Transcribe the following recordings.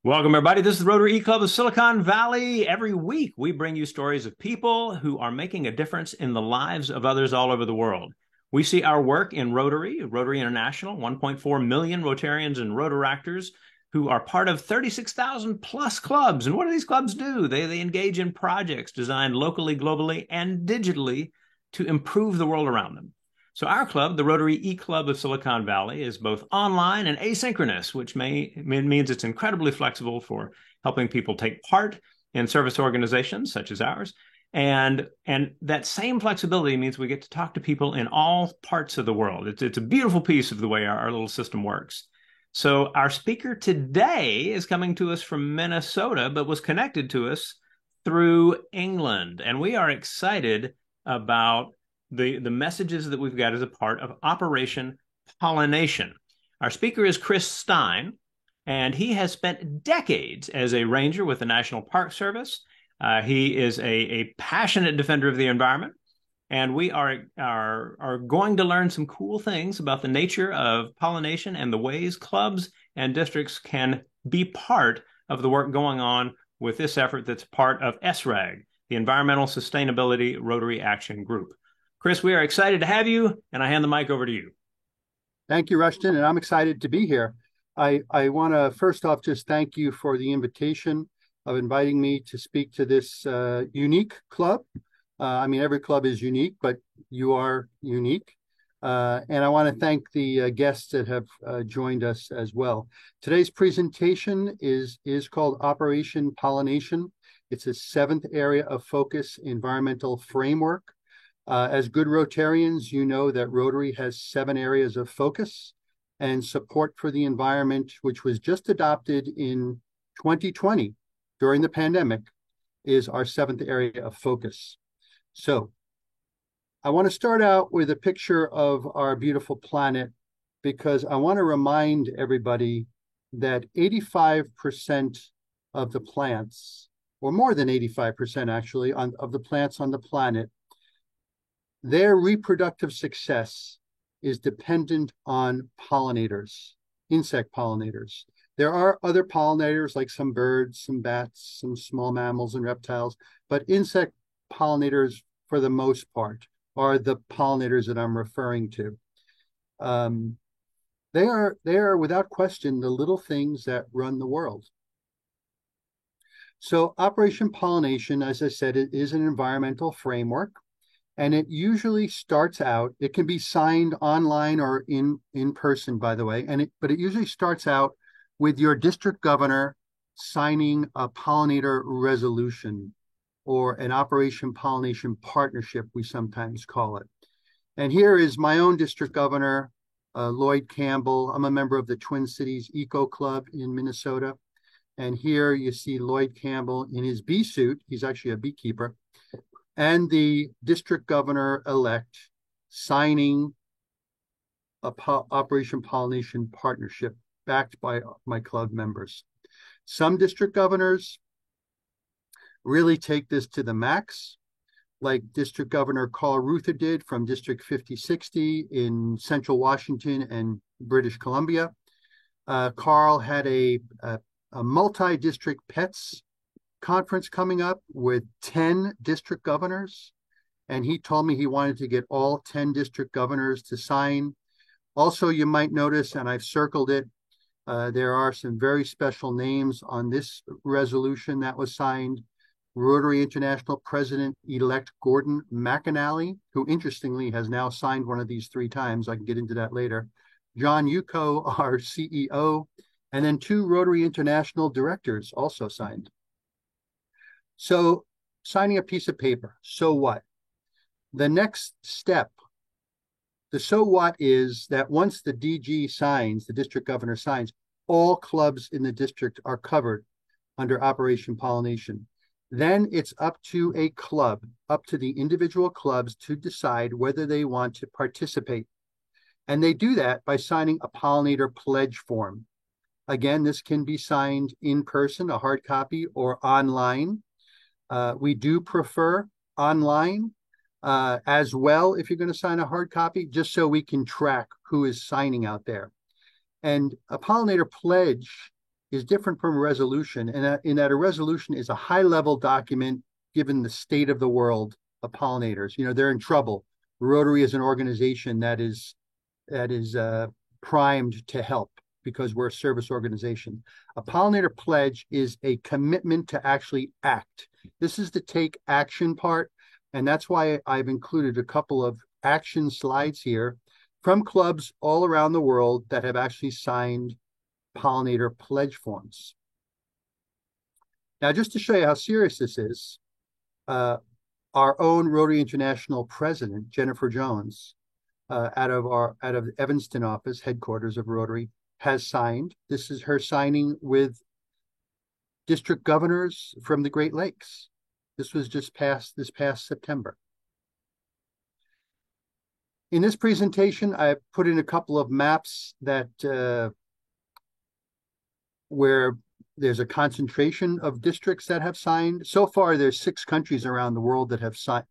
Welcome, everybody. This is the Rotary E-Club of Silicon Valley. Every week, we bring you stories of people who are making a difference in the lives of others all over the world. We see our work in Rotary International, 1.4 million Rotarians and Rotaractors who are part of 36,000 plus clubs. And what do these clubs do? They engage in projects designed locally, globally, and digitally to improve the world around them. So our club, the Rotary E-Club of Silicon Valley, is both online and asynchronous, which means it's incredibly flexible for helping people take part in service organizations such as ours. And that same flexibility means we get to talk to people in all parts of the world. It's a beautiful piece of the way our little system works. So our speaker today is coming to us from Minnesota, but was connected to us through England. And we are excited about the messages that we've got as a part of Operation Pollination. Our speaker is Chris Stein, and he has spent decades as a ranger with the National Park Service. He is a passionate defender of the environment, and we are going to learn some cool things about the nature of pollination and the ways clubs and districts can be part of the work going on with this effort that's part of SRAG, the Environmental Sustainability Rotary Action Group. Chris, we are excited to have you, and I hand the mic over to you. Thank you, Rushton, and I'm excited to be here. I want to first off just thank you for the invitation of inviting me to speak to this unique club. I mean, every club is unique, but you are unique. And I want to thank the guests that have joined us as well. Today's presentation is called Operation Pollination. It's a 7th area of focus environmental framework. As good Rotarians, you know that Rotary has 7 areas of focus, and support for the environment, which was just adopted in 2020 during the pandemic, is our 7th area of focus. So I want to start out with a picture of our beautiful planet, because I want to remind everybody that 85% of the plants, or more than 85% actually, of the plants on the planet, their reproductive success is dependent on pollinators, insect pollinators. There are other pollinators like some birds, some bats, some small mammals and reptiles, but insect pollinators, for the most part, are the pollinators that I'm referring to. They are without question the little things that run the world. So Operation Pollination, as I said, it is an environmental framework. And it usually starts out, it can be signed online or in person, by the way, but it usually starts out with your district governor signing a pollinator resolution, or an Operation Pollination partnership, we sometimes call it. And here is my own district governor, Lloyd Campbell. I'm a member of the Twin Cities Eco Club in Minnesota. And here you see Lloyd Campbell in his bee suit. He's actually a beekeeper. And the district governor-elect signing a Operation Pollination partnership backed by my club members. Some district governors really take this to the max, like District Governor Carl Ruther did from District 5060 in Central Washington and British Columbia. Carl had a multi-district pets conference coming up with 10 district governors, and he told me he wanted to get all 10 district governors to sign. Also, you might notice, and I've circled it, there are some very special names on this resolution that was signed. Rotary International President-elect Gordon McAnally, who interestingly has now signed one of these 3 times. I can get into that later. John Yuko, our CEO, and then 2 Rotary International directors also signed. So signing a piece of paper, so what? The next step, the so what, is that once the DG signs, the district governor signs, all clubs in the district are covered under Operation Pollination. Then it's up to a club, up to the individual clubs to decide whether they want to participate. And they do that by signing a pollinator pledge form. Again, this can be signed in person, a hard copy, or online. We do prefer online as well if you're going to sign a hard copy, just so we can track who is signing out there. And a pollinator pledge is different from a resolution, and in that a resolution is a high-level document given the state of the world of pollinators. You know, they're in trouble. Rotary is an organization that is primed to help because we're a service organization. A pollinator pledge is a commitment to actually act. This is the take action part, and that's why I've included a couple of action slides here from clubs all around the world that have actually signed pollinator pledge forms. Now, just to show you how serious this is, our own Rotary International president, Jennifer Jones, out of the Evanston office, headquarters of Rotary, has signed. This is her signing with district governors from the Great Lakes. This was just this past September. In this presentation, I've put in a couple of maps that where there's a concentration of districts that have signed. So far, there's 6 countries around the world that have signed.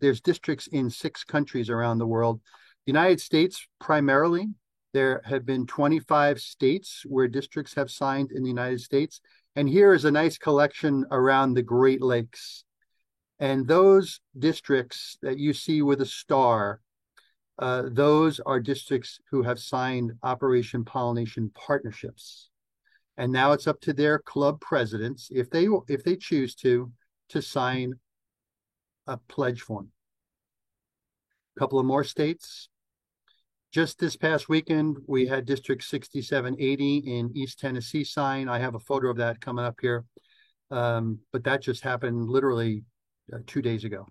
There's districts in 6 countries around the world. The United States, primarily, there have been 25 states where districts have signed in the United States. And here is a nice collection around the Great Lakes. And those districts that you see with a star, those are districts who have signed Operation Pollination Partnerships. And now it's up to their club presidents, if they choose to sign a pledge form. A couple of more states. Just this past weekend, we had District 6780 in East Tennessee sign. I have a photo of that coming up here. But that just happened literally 2 days ago.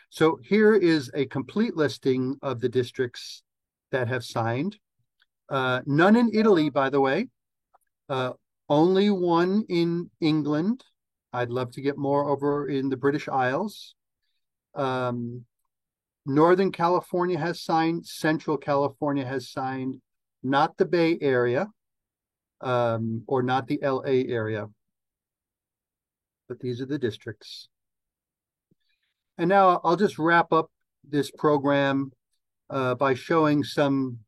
So here is a complete listing of the districts that have signed. None in Italy, by the way. Only one in England. I'd love to get more over in the British Isles. Northern California has signed. Central California has signed. Not the Bay Area, or not the LA area. But these are the districts. And now I'll just wrap up this program by showing some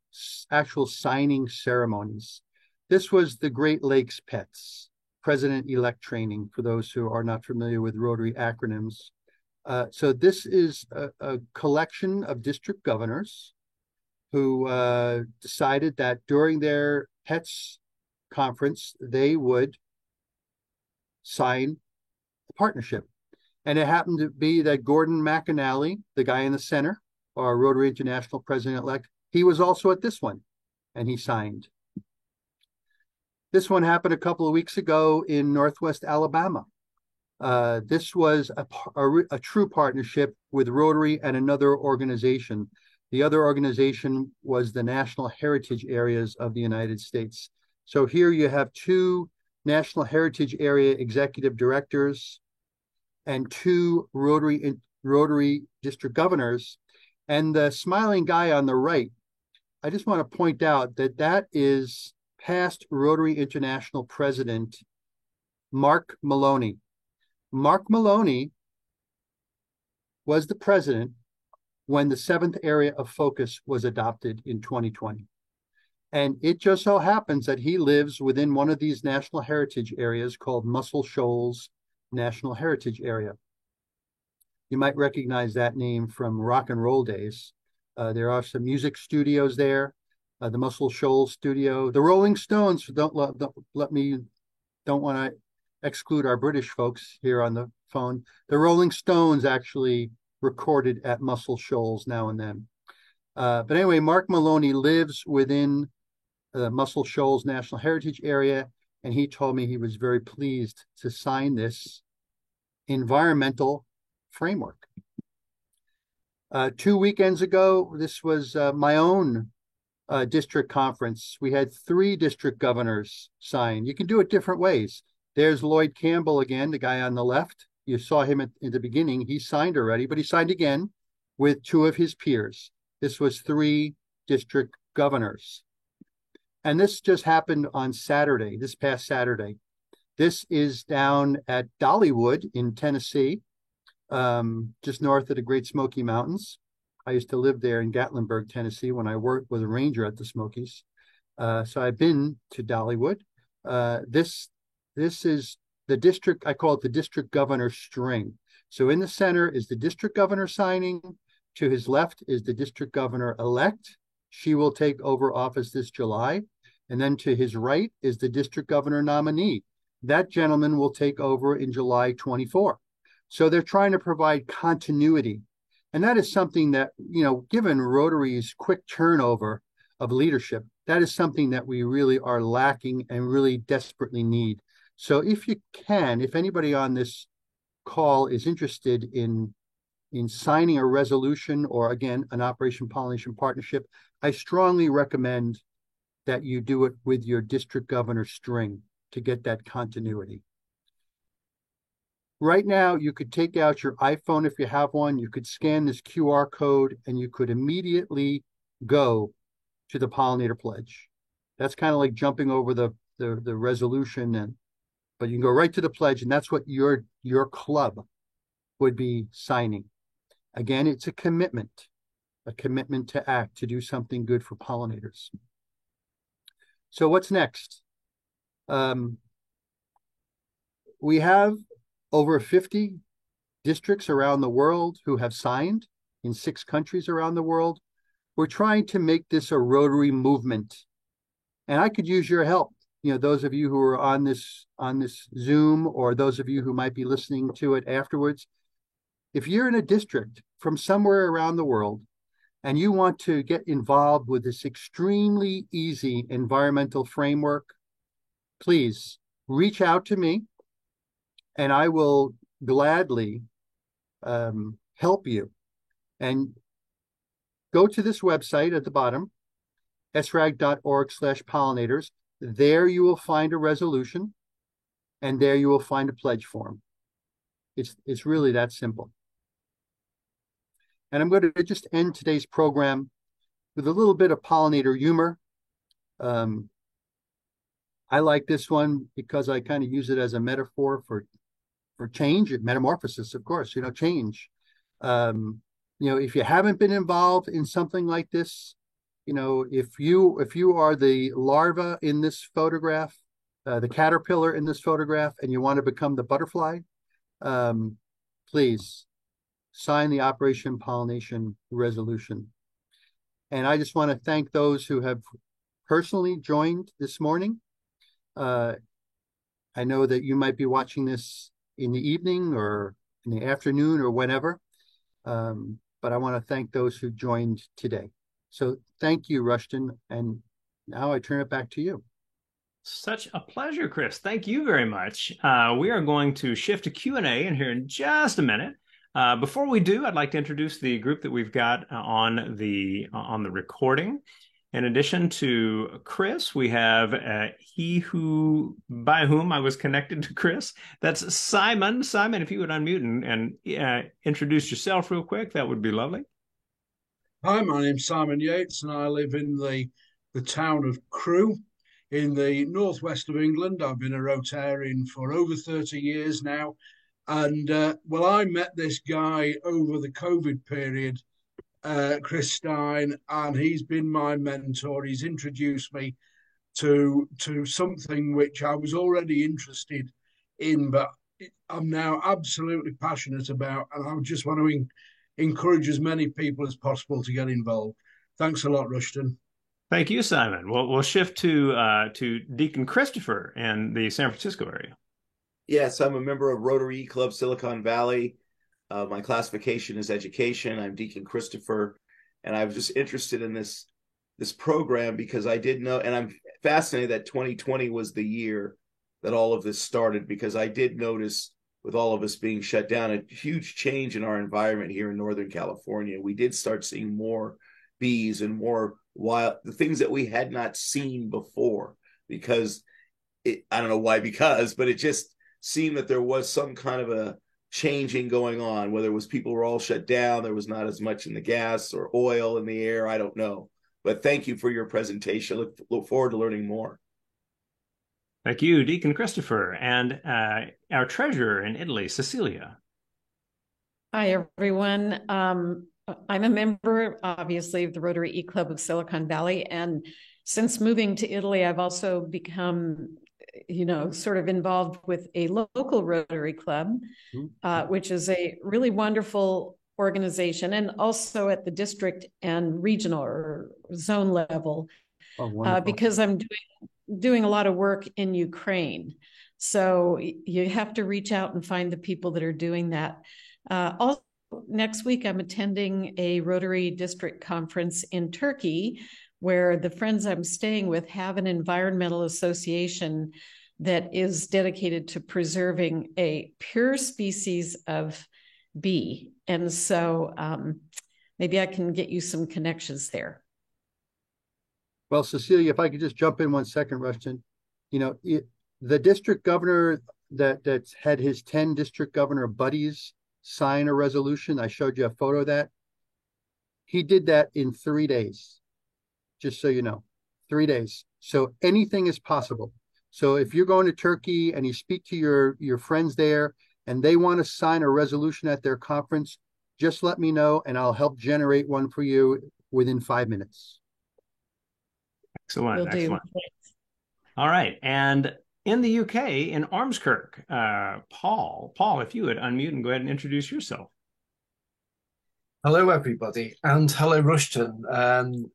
actual signing ceremonies. This was the Great Lakes Pets, President-elect training, for those who are not familiar with Rotary acronyms. So this is a collection of district governors who decided that during their pets conference, they would sign a partnership. And it happened to be that Gordon McAnally, the guy in the center, our Rotary International president-elect, he was also at this one, and he signed. This one happened a couple of weeks ago in Northwest Alabama. This was a true partnership with Rotary and another organization. The other organization was the National Heritage Areas of the United States. So here you have 2 National Heritage Area executive directors and 2 Rotary district governors. And the smiling guy on the right, I just want to point out that that is past Rotary International president, Mark Maloney. Mark Maloney was the president when the 7th area of focus was adopted in 2020. And it just so happens that he lives within one of these national heritage areas called Muscle Shoals National Heritage Area. You might recognize that name from rock and roll days. There are some music studios there. The Muscle Shoals studio. The Rolling Stones, don't want to exclude our British folks here on the phone. The Rolling Stones actually recorded at Muscle Shoals now and then. But anyway, Mark Maloney lives within the Muscle Shoals National Heritage Area, and he told me he was very pleased to sign this environmental framework. 2 weekends ago, this was my own district conference. We had 3 district governors sign. You can do it different ways. There's Lloyd Campbell again, the guy on the left. You saw him in the beginning. He signed already, but he signed again with 2 of his peers. This was 3 district governors. And this just happened on Saturday, this past Saturday. This is down at Dollywood in Tennessee, just north of the Great Smoky Mountains. I used to live there in Gatlinburg, Tennessee, when I was a ranger at the Smokies. So I've been to Dollywood. This is the district. I call it the district governor string. So in the center is the district governor signing. To his left is the district governor elect. She will take over office this July. And then to his right is the district governor nominee. That gentleman will take over in July 24. So they're trying to provide continuity. And that is something that, given Rotary's quick turnover of leadership, that is something that we really are lacking and really desperately need. So if you can, if anybody on this call is interested in signing a resolution or, again, an Operation Pollination Partnership, I strongly recommend that you do it with your district governor string to get that continuity. Right now, you could take out your iPhone if you have one, you could scan this QR code, and you could immediately go to the Pollinator Pledge. That's kind of like jumping over the resolution, but you can go right to the pledge, and that's what your club would be signing. Again, it's a commitment to act, to do something good for pollinators. So what's next? We have over 50 districts around the world who have signed in 6 countries around the world. We're trying to make this a Rotary movement. And I could use your help. Those of you who are on this Zoom, or those of you who might be listening to it afterwards, if you're in a district from somewhere around the world and you want to get involved with this extremely easy environmental framework, please reach out to me and I will gladly help you. And go to this website at the bottom, srag.org/pollinators. There you will find a resolution, and there you will find a pledge form. It's really that simple. And I'm going to just end today's program with a little bit of pollinator humor. I like this one because I kind of use it as a metaphor for change, metamorphosis, of course, change. If you haven't been involved in something like this, if you are the larva in this photograph, the caterpillar in this photograph, and you want to become the butterfly, please sign the Operation Pollination Resolution. And I just want to thank those who have personally joined this morning. I know that you might be watching this in the evening or in the afternoon or whenever, but I want to thank those who joined today. So thank you, Rushton, and now I turn it back to you. Such a pleasure, Chris. Thank you very much. We are going to shift to Q&A in here in just a minute. Before we do, I'd like to introduce the group that we've got on the recording. In addition to Chris, we have by whom I was connected to Chris. That's Simon. Simon, if you would unmute and introduce yourself real quick, that would be lovely. Hi, my name's Simon Yates, and I live in the town of Crewe in the northwest of England. I've been a Rotarian for over 30 years now. And I met this guy over the COVID period, Chris Stein, and he's been my mentor. He's introduced me to something which I was already interested in, but I'm now absolutely passionate about, and I just want to encourage as many people as possible to get involved. Thanks a lot, Rushton. Thank you, Simon. We'll shift to Deacon Christopher in the San Francisco area. Yes, I'm a member of Rotary Club Silicon Valley. My classification is education. I'm Deacon Christopher, and I was just interested in this program because I did know, and I'm fascinated that 2020 was the year that all of this started, because I did notice, with all of us being shut down, a huge change in our environment here in Northern California. We did start seeing more bees and more the things that we had not seen before, because I don't know why, but it just seemed that there was some kind of a changing going on, whether it was people were all shut down, there was not as much in the gas or oil in the air, I don't know. But thank you for your presentation. Look forward to learning more. Thank you, Deacon Christopher. And our treasurer in Italy, Cecilia. Hi, everyone. I'm a member, obviously, of the Rotary E-Club of Silicon Valley. And since moving to Italy, I've also become sort of involved with a local Rotary Club, which is a really wonderful organization, and also at the district and regional or zone level, because I'm doing a lot of work in Ukraine. So you have to reach out and find the people that are doing that. Also, next week, I'm attending a Rotary District Conference in Turkey, where the friends I'm staying with have an environmental association that is dedicated to preserving a pure species of bee. And so maybe I can get you some connections there. Well, Cecilia, if I could just jump in 1 second, Rushton, the district governor that's had his 10 district governor buddies sign a resolution. I showed you a photo of that. He did that in 3 days, just so you know, 3 days. So anything is possible. So if you're going to Turkey and you speak to your friends there and they want to sign a resolution at their conference, just let me know and I'll help generate one for you within 5 minutes. Excellent. Excellent. All right. And in the UK, in Ormskirk, Paul, if you would unmute and go ahead and introduce yourself. Hello, everybody, and hello, Rushton.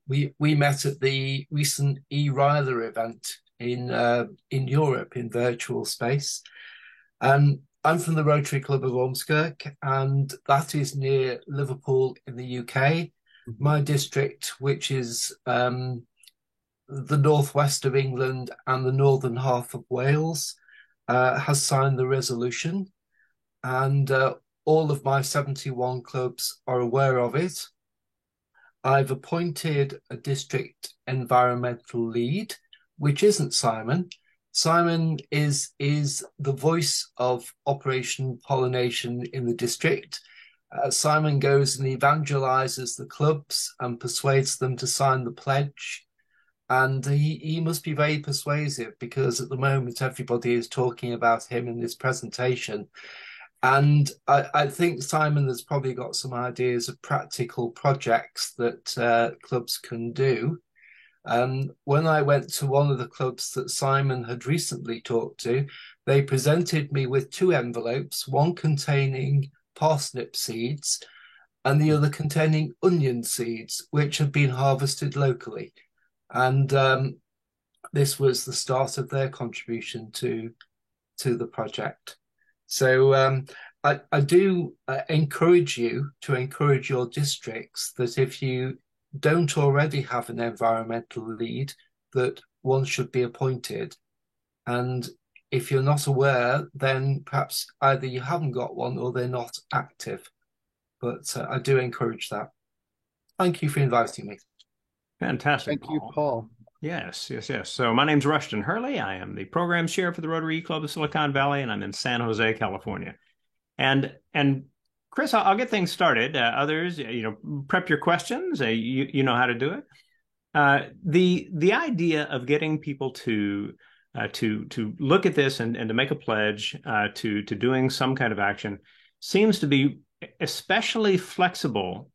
We met at the recent eRyla event in Europe in virtual space. I'm from the Rotary Club of Ormskirk, and that is near Liverpool in the UK. My district, which is the northwest of England and the northern half of Wales, has signed the resolution, and all of my 71 clubs are aware of it. I've appointed a district environmental lead, which isn't Simon. Simon is the voice of Operation Pollination in the district. Simon goes and evangelizes the clubs and persuades them to sign the pledge. And he must be very persuasive, because at the moment everybody is talking about him in this presentation. And I think Simon has probably got some ideas of practical projects that clubs can do. When I went to one of the clubs that Simon had recently talked to, they presented me with 2 envelopes, one containing parsnip seeds and the other containing onion seeds, which had been harvested locally. And this was the start of their contribution to the project. So I do encourage you to encourage your districts that if you don't already have an environmental lead, that one should be appointed. And if you're not aware, then perhaps either you haven't got one or they're not active. But I do encourage that. Thank you for inviting me. Fantastic. Thank you, Paul. Yes. So my name's Rushton Hurley. I am the program chair for the Rotary Club of Silicon Valley, and I'm in San Jose, California. And Chris, I'll get things started. Others, prep your questions. You know how to do it. The idea of getting people to look at this and to make a pledge to doing some kind of action seems to be especially flexible,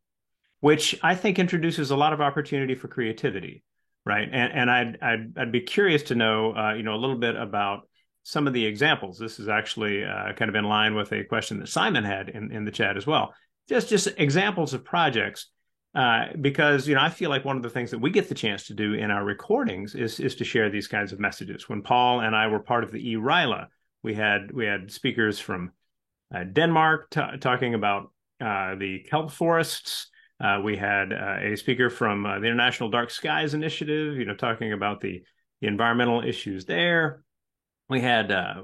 which I think introduces a lot of opportunity for creativity, right? And I'd be curious to know, a little bit about some of the examples. This is actually kind of in line with a question that Simon had in the chat as well. Just examples of projects, because I feel like one of the things that we get the chance to do in our recordings is to share these kinds of messages. When Paul and I were part of the eRyla, we had speakers from Denmark talking about the kelp forests. We had a speaker from the International Dark Skies Initiative, talking about the environmental issues there. We had a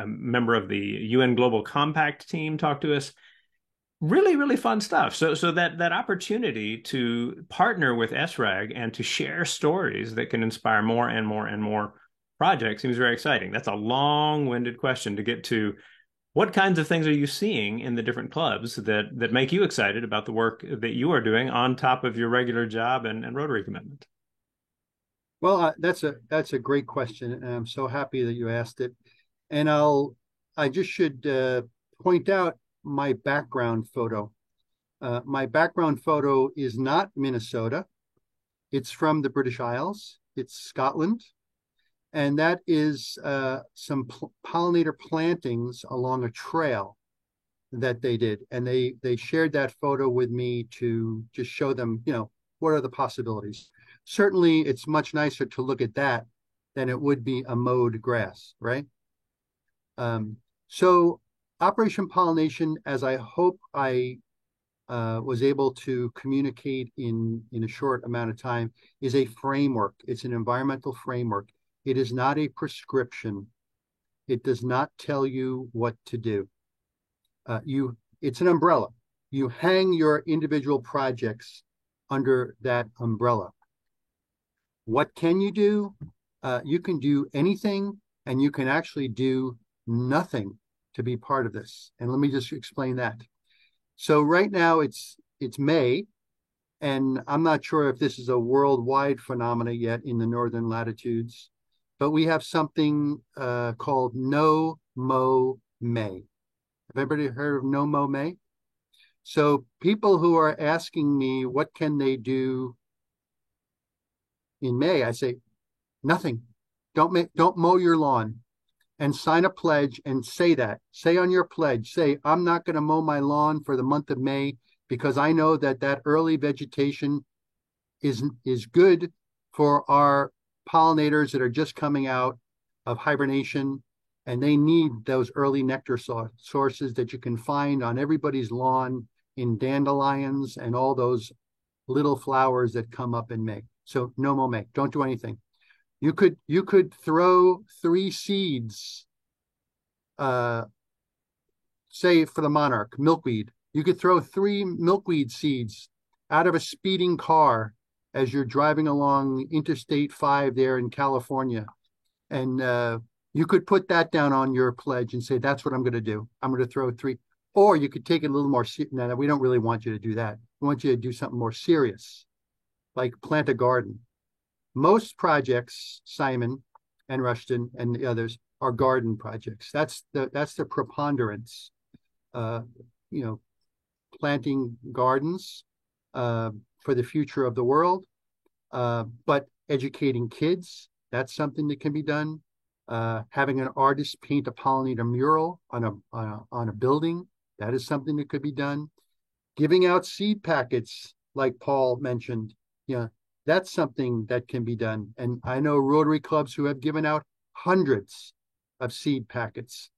member of the UN Global Compact team talk to us. Really, really fun stuff. So that opportunity to partner with SRAG and to share stories that can inspire more and more and more projects seems very exciting. That's a long-winded question to get to. What kinds of things are you seeing in the different clubs that make you excited about the work that you are doing on top of your regular job and Rotary commitment? Well, that's a great question, and I'm so happy that you asked it. And I just should point out my background photo. My background photo is not Minnesota. It's from the British Isles. It's Scotland. and that is some pollinator plantings along a trail that they did, and they shared that photo with me to just show them, what are the possibilities. Certainly, it's much nicer to look at that than it would be a mowed grass, right? So Operation Pollination, as I hope I was able to communicate in a short amount of time, is a framework. It's an environmental framework. It is not a prescription. It does not tell you what to do. It's an umbrella. You hang your individual projects under that umbrella. What can you do? You can do anything, and you can actually do nothing to be part of this. And let me just explain that. So right now it's May, and I'm not sure if this is a worldwide phenomena yet in the northern latitudes, but we have something called No Mow May. Have anybody heard of No Mow May? So people who are asking me what can they do in May, I say nothing. Don't mow your lawn, and sign a pledge and say that. Say on your pledge, say, I'm not going to mow my lawn for the month of May because I know that early vegetation is good for our pollinators that are just coming out of hibernation, and they need those early nectar sources that you can find on everybody's lawn in dandelions and all those little flowers that come up in May. So no mow May. Don't do anything. You could throw 3 seeds, say for the monarch, milkweed. You could throw 3 milkweed seeds out of a speeding car as you're driving along Interstate 5 there in California. And you could put that down on your pledge and say, that's what I'm going to do. I'm going to throw 3. Or you could take it a little more. No, we don't really want you to do that. We want you to do something more serious, like plant a garden. Most projects, Simon and Rushton and the others, are garden projects. That's the preponderance. Planting gardens for the future of the world, but educating kids, that's something that can be done. Having an artist paint a pollinator mural on a building, that is something that could be done. Giving out seed packets, like Paul mentioned, that's something that can be done. And I know Rotary clubs who have given out hundreds of seed packets.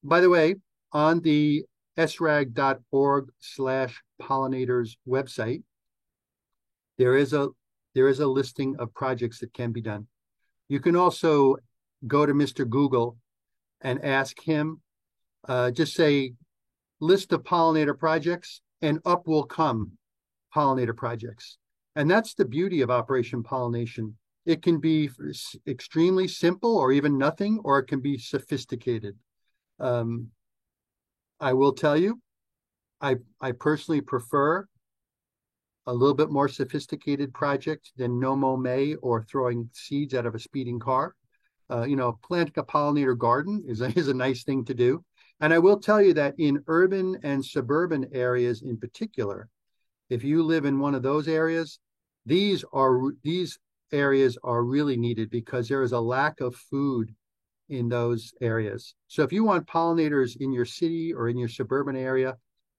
By the way, on the srag.org/pollinators website, there is a listing of projects that can be done. You can also go to Mr. Google and ask him, just say, list of pollinator projects, and up will come pollinator projects. And that's the beauty of Operation Pollination. It can be extremely simple or even nothing, or it can be sophisticated. I will tell you, I personally prefer a little bit more sophisticated project than No Mow May or throwing seeds out of a speeding car. Planting a pollinator garden is a nice thing to do. And I will tell you that in urban and suburban areas in particular, if you live in one of those areas, these areas are really needed because there is a lack of food in those areas. So if you want pollinators in your city or in your suburban area,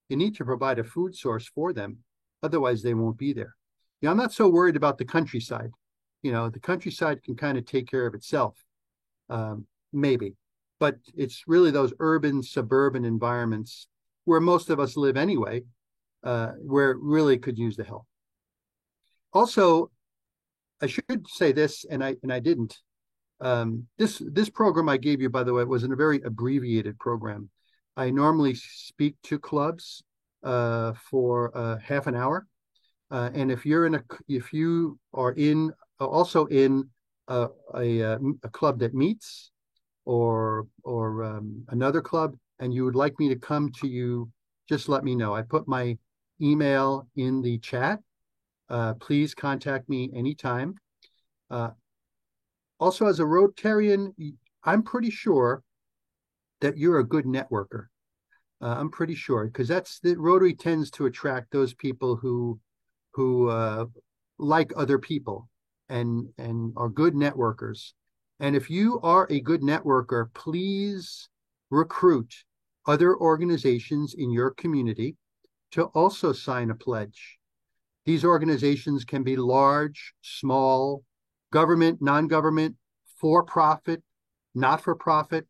you need to provide a food source for them. Otherwise, they won't be there. I'm not so worried about the countryside. The countryside can kind of take care of itself, maybe. But it's really those urban, suburban environments where most of us live anyway, where it really could use the help. Also, I should say this, and I didn't. This program I gave you, by the way, was in a very abbreviated program. I normally speak to clubs for half an hour, and if you are also in a club that meets, or another club, and you would like me to come to you, just let me know. I put my email in the chat. Please contact me anytime. Also, as a Rotarian, I'm pretty sure that you're a good networker. I'm pretty sure, because Rotary tends to attract those people who like other people and are good networkers. And if you are a good networker, please recruit other organizations in your community to also sign a pledge. These organizations can be large, small, government, non-government, for-profit, not-for-profit.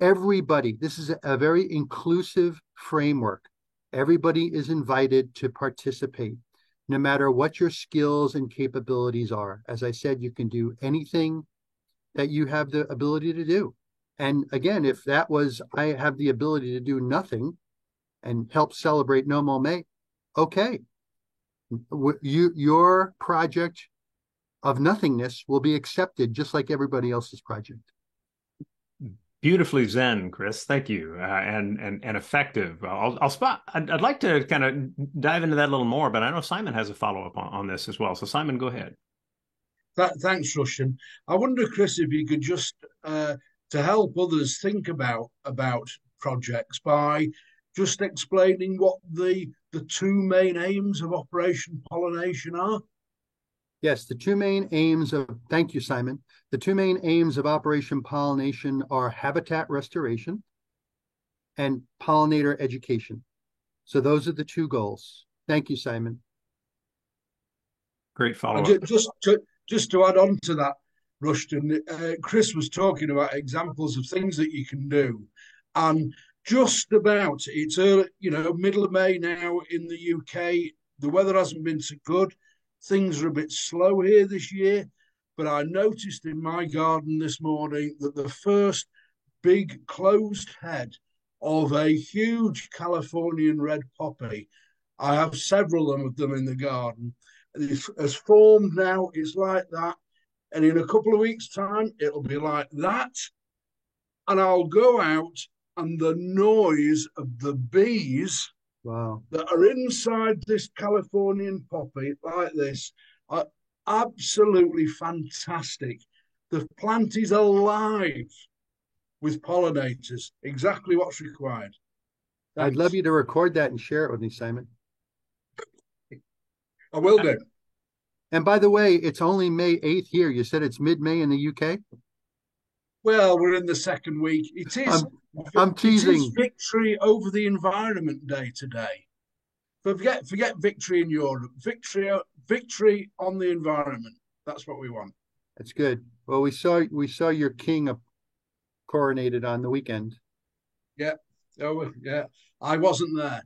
Everybody, this is a very inclusive framework. Everybody is invited to participate, no matter what your skills and capabilities are. As I said, you can do anything that you have the ability to do. And again, if that was, I have the ability to do nothing and help celebrate No Mo May, okay. Your project of nothingness will be accepted just like everybody else's project. Beautifully zen, Chris. Thank you, and effective. I'd like to kind of dive into that a little more, but I know Simon has a follow up on this as well. So Simon, go ahead. Thanks, Rushton. I wonder, Chris, if you could just to help others think about projects by just explaining what the two main aims of Operation Pollination are. Yes, the two main aims of, thank you, Simon. The two main aims of Operation Pollination are habitat restoration and pollinator education. So those are the two goals. Thank you, Simon. Great follow-up. Just to add on to that, Rushton, Chris was talking about examples of things that you can do. And just about, it's early, middle of May now in the UK. The weather hasn't been so good. Things are a bit slow here this year. But I noticed in my garden this morning that the first big closed head of a huge Californian red poppy, I have several of them in the garden, has formed now. It's like that. And in a couple of weeks' time, it'll be like that. And I'll go out, and the noise of the bees that are inside this Californian poppy, like this, are absolutely fantastic. The plant is alive with pollinators, exactly what's required. Thanks. I'd love you to record that and share it with me, Simon. I will do. And by the way, it's only May 8th here. You said it's mid-May in the UK? Well, we're in the second week. It is. I'm teasing. It is Victory Over the Environment Day today. Forget victory in Europe. Victory on the environment. That's what we want. That's good. Well, we saw your king coronated on the weekend. Yeah. Oh, yeah. I wasn't there.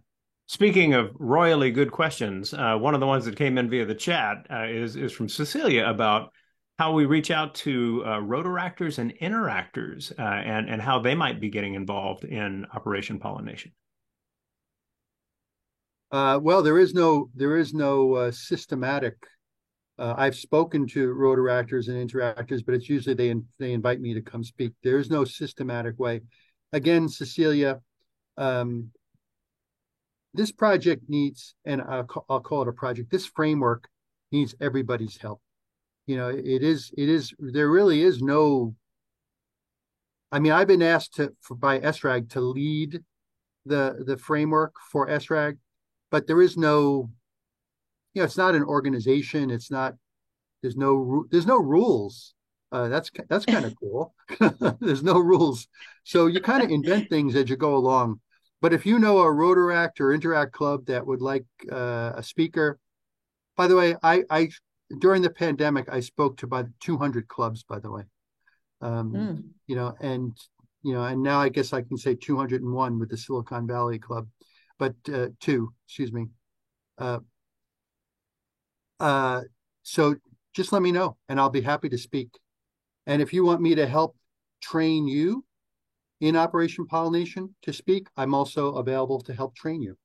Speaking of royally good questions, one of the ones that came in via the chat is from Cecilia about how we reach out to rotoractors and interactors and how they might be getting involved in Operation Pollination. Well, there is no systematic. I've spoken to rotoractors and interactors, but it's usually they invite me to come speak. There is no systematic way. Again, Cecilia, this project needs, and I'll call it a project, this framework needs everybody's help. It is, there really is no, I mean, I've been asked by SRAG to lead the framework for SRAG, but there is no, it's not an organization. It's not, there's no rules. That's kind of cool. There's no rules. So you kind of invent things as you go along. But if you know a Rotaract or Interact club that would like a speaker, by the way, I during the pandemic, I spoke to about 200 clubs, by the way. And now I guess I can say 201 with the Silicon Valley Club, but excuse me. So just let me know and I'll be happy to speak. And if you want me to help train you in Operation Pollination to speak, I'm also available to help train you.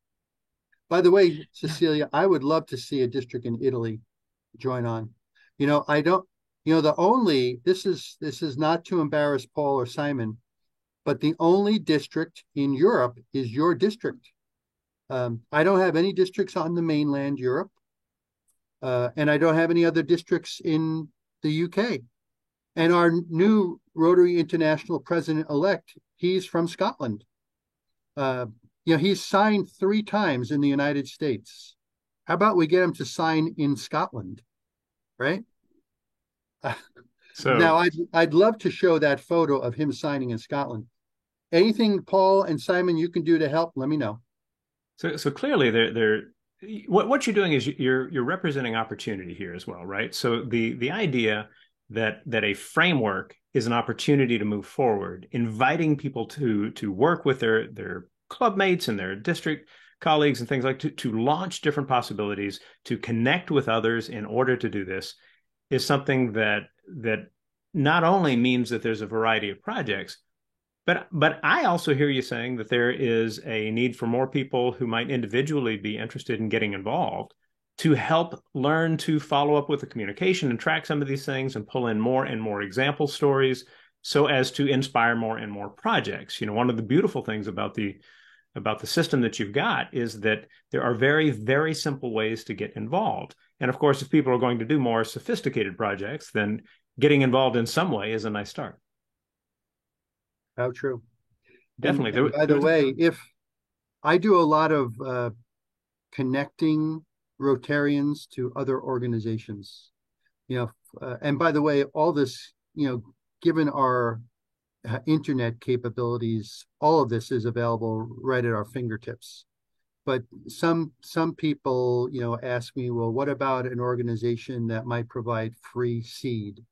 By the way, Cecilia, I would love to see a district in Italy join on. This is not to embarrass Paul or Simon, but the only district in Europe is your district. I don't have any districts on the mainland Europe, and I don't have any other districts in the UK. And our new Rotary International president-elect, he's from Scotland. He's signed 3 times in the United States. How about we get him to sign in Scotland, right? Now, I'd love to show that photo of him signing in Scotland. Anything, Paul and Simon, you can do to help, let me know. So clearly, what you're doing is you're representing opportunity here as well, right? So the idea that a framework is an opportunity to move forward, inviting people to work with their club mates and their district colleagues and things like to launch different possibilities, to connect with others in order to do this, is something that not only means that there's a variety of projects, but I also hear you saying that there is a need for more people who might individually be interested in getting involved to help learn to follow up with the communication and track some of these things and pull in more and more example stories so as to inspire more and more projects. One of the beautiful things about the system that you've got is that there are very, very simple ways to get involved. And of course, if people are going to do more sophisticated projects, then getting involved in some way is a nice start. How true. Definitely. And by the way, if I do a lot of connecting Rotarians to other organizations, and by the way, all this, given our internet capabilities, all of this is available right at our fingertips. But some people, ask me, well, what about an organization that might provide free seed,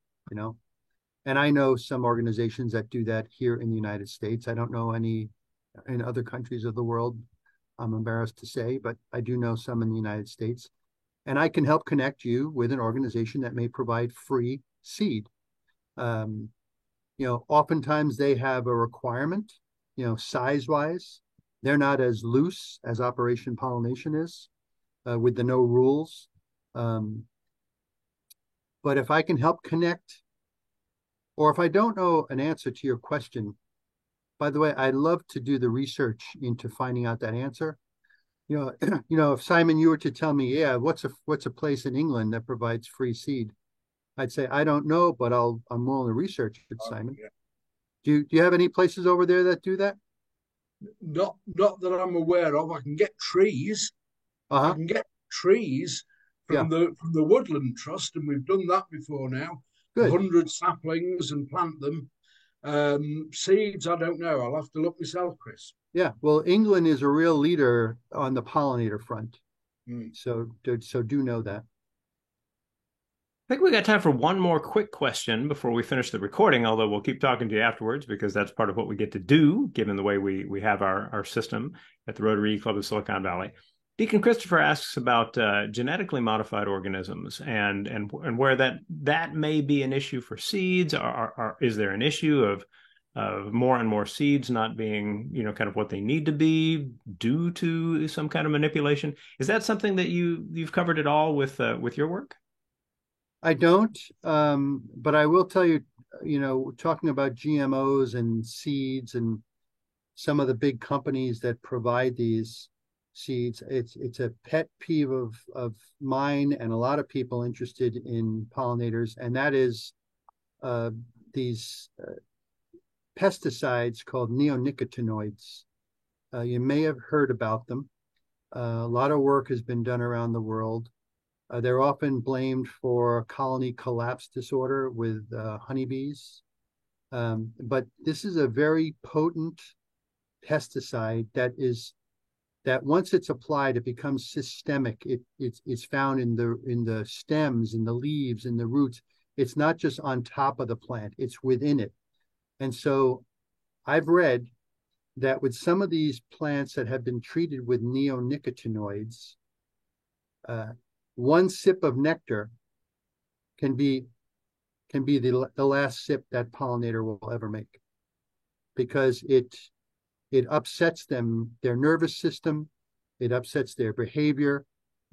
And I know some organizations that do that here in the United States. I don't know any in other countries of the world, I'm embarrassed to say, but I do know some in the United States. And I can help connect you with an organization that may provide free seed. Oftentimes they have a requirement, size-wise. They're not as loose as Operation Pollination is, with the no rules. But if I can help connect, or if I don't know an answer to your question, by the way, I'd love to do the research into finding out that answer. If Simon, you were to tell me, yeah, what's a place in England that provides free seed? I'd say, I don't know, but I'm willing to research it, Simon. Yeah. Do you have any places over there that do that? Not that I'm aware of. I can get trees. I can get trees from the Woodland Trust, and we've done that before now. Good. 100 saplings and plant them. Seeds, I don't know. I'll have to look myself, Chris. Yeah, well, England is a real leader on the pollinator front. So do know that. I think we got time for one more quick question before we finish the recording, although we'll keep talking to you afterwards because that's part of what we get to do, given the way we have our system at the Rotary Club of Silicon Valley. Deacon Christopher asks about genetically modified organisms and where that may be an issue for seeds. Is there an issue of more and more seeds not being, kind of what they need to be due to some kind of manipulation? Is that something that you've covered at all with your work? I don't, but I will tell you, talking about GMOs and seeds and some of the big companies that provide these seeds, it's a pet peeve of mine and a lot of people interested in pollinators, and that is these pesticides called neonicotinoids. You may have heard about them. A lot of work has been done around the world. They're often blamed for colony collapse disorder with honeybees. But this is a very potent pesticide that once it's applied, it becomes systemic. It's found in the stems, in the leaves, in the roots. It's not just on top of the plant, it's within it. And so I've read that with some of these plants that have been treated with neonicotinoids, one sip of nectar can be the last sip that pollinator will ever make, because it upsets their nervous system, it upsets their behavior,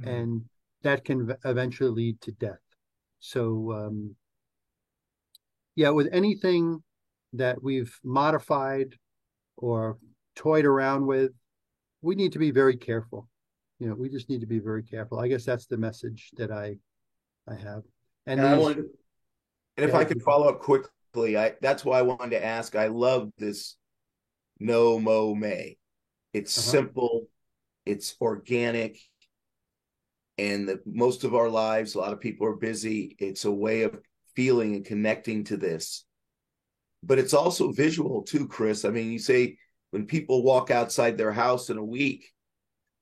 and that can eventually lead to death. So with anything that we've modified or toyed around with, we need to be very careful. We just need to be very careful. I guess that's the message that I have. And if I could follow up quickly, that's why I wanted to ask. I love this No Mow May. It's simple, it's organic, and most of our lives, a lot of people are busy. It's a way of feeling and connecting to this. But it's also visual too, Chris. I mean, you say when people walk outside their house in a week,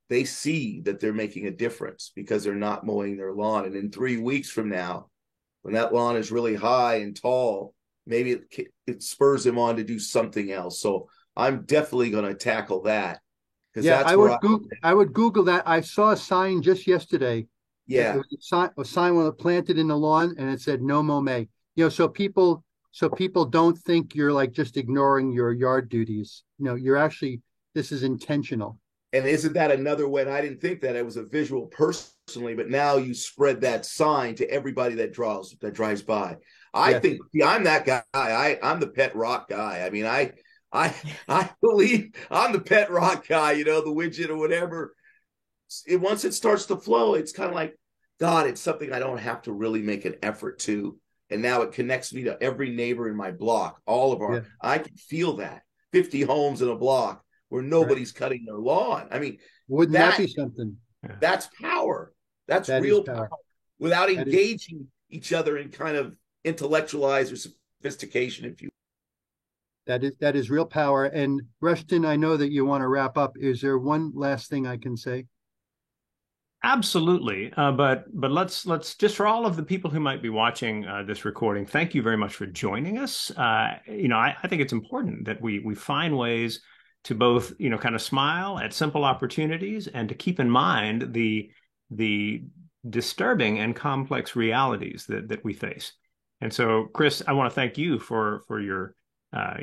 they see that they're making a difference because they're not mowing their lawn. And in 3 weeks from now, when that lawn is really high and tall, maybe it spurs them on to do something else. So I'm definitely going to tackle that. Yeah, I would Google that. I saw a sign just yesterday. Yeah, it was a sign was planted in the lawn, and it said "No mow May." So people don't think you're like just ignoring your yard duties. You're actually, this is intentional. And isn't that another way? And I didn't think that it was a visual personally, but now you spread that sign to everybody that drives by. I think I'm that guy. I'm the pet rock guy. I mean, I believe I'm the pet rock guy, the widget or whatever. Once it starts to flow, it's kind of like, God, it's something I don't have to really make an effort to. And now it connects me to every neighbor in my block, all of our, I can feel that 50 homes in a block where nobody's cutting their lawn. I mean, wouldn't that be something? That's power. That's real power. Without engaging each other in kind of intellectualized or sophistication, if you. That is real power. And Rushton, I know that you want to wrap up. Is there one last thing I can say? Absolutely. But let's just, for all of the people who might be watching this recording, thank you very much for joining us. I think it's important that we find ways to both, kind of smile at simple opportunities and to keep in mind the disturbing and complex realities that we face. And so, Chris, I want to thank you for your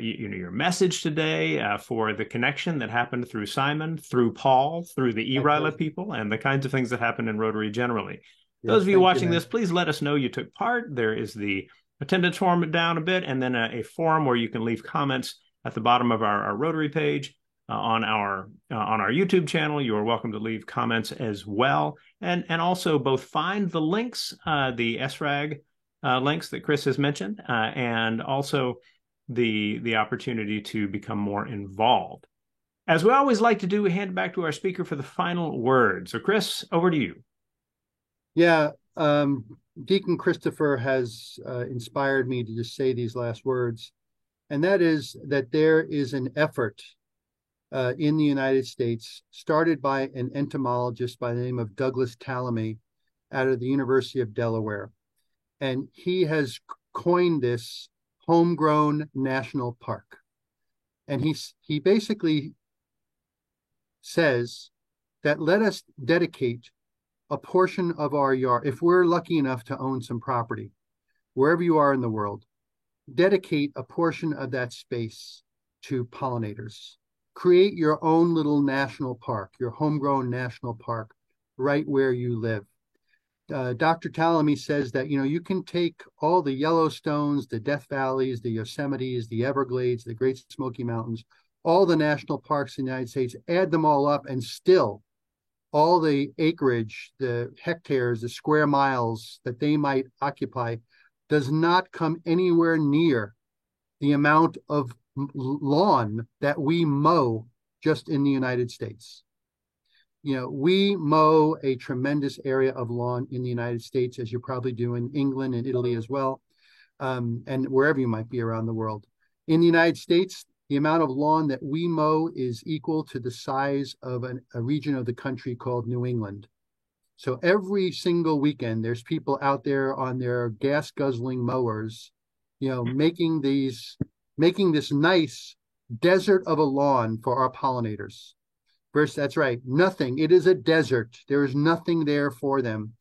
your message today, for the connection that happened through Simon, through Paul, through the eRyla people, and the kinds of things that happen in Rotary generally. Those of you watching this, please let us know you took part. There is the attendance form down a bit, and then a forum where you can leave comments at the bottom of our Rotary page. On our YouTube channel, you are welcome to leave comments as well, and also both find the links, the SRAG links that Chris has mentioned, and also the opportunity to become more involved. As we always like to do, we hand it back to our speaker for the final word. So, Chris, over to you. Yeah, Deacon Christopher has inspired me to just say these last words, and that is that there is an effort in the United States, started by an entomologist by the name of Douglas Tallamy out of the University of Delaware. And he has coined this homegrown national park. And he basically says that let us dedicate a portion of our yard, if we're lucky enough to own some property, wherever you are in the world, dedicate a portion of that space to pollinators. Create your own little national park, your homegrown national park, right where you live. Dr. Tallamy says that, you can take all the Yellowstones, the Death Valleys, the Yosemites, the Everglades, the Great Smoky Mountains, all the national parks in the United States, add them all up, and still all the acreage, the hectares, the square miles that they might occupy does not come anywhere near the amount of lawn that we mow just in the United States. We mow a tremendous area of lawn in the United States, as you probably do in England and Italy as well, and wherever you might be around the world. In the United States, the amount of lawn that we mow is equal to the size of a region of the country called New England. So every single weekend, there's people out there on their gas-guzzling mowers, making this nice desert of a lawn for our pollinators. First, that's right, nothing. It is a desert. There is nothing there for them.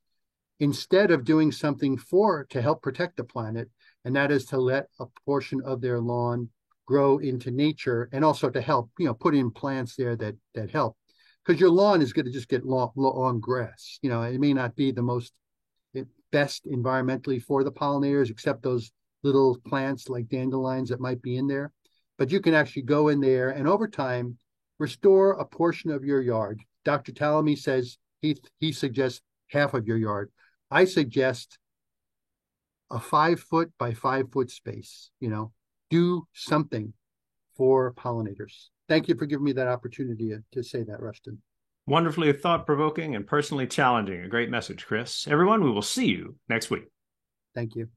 Instead of doing something to help protect the planet, and that is to let a portion of their lawn grow into nature, and also to help, put in plants there that help. Because your lawn is going to just get long grass. It may not be the best environmentally for the pollinators, except those little plants like dandelions that might be in there. But you can actually go in there and over time restore a portion of your yard. Dr. Tallamy says he suggests half of your yard. I suggest a 5 foot by 5 foot space. Do something for pollinators. Thank you for giving me that opportunity to say that, Rushton. Wonderfully thought-provoking and personally challenging. A great message, Chris. Everyone, we will see you next week. Thank you.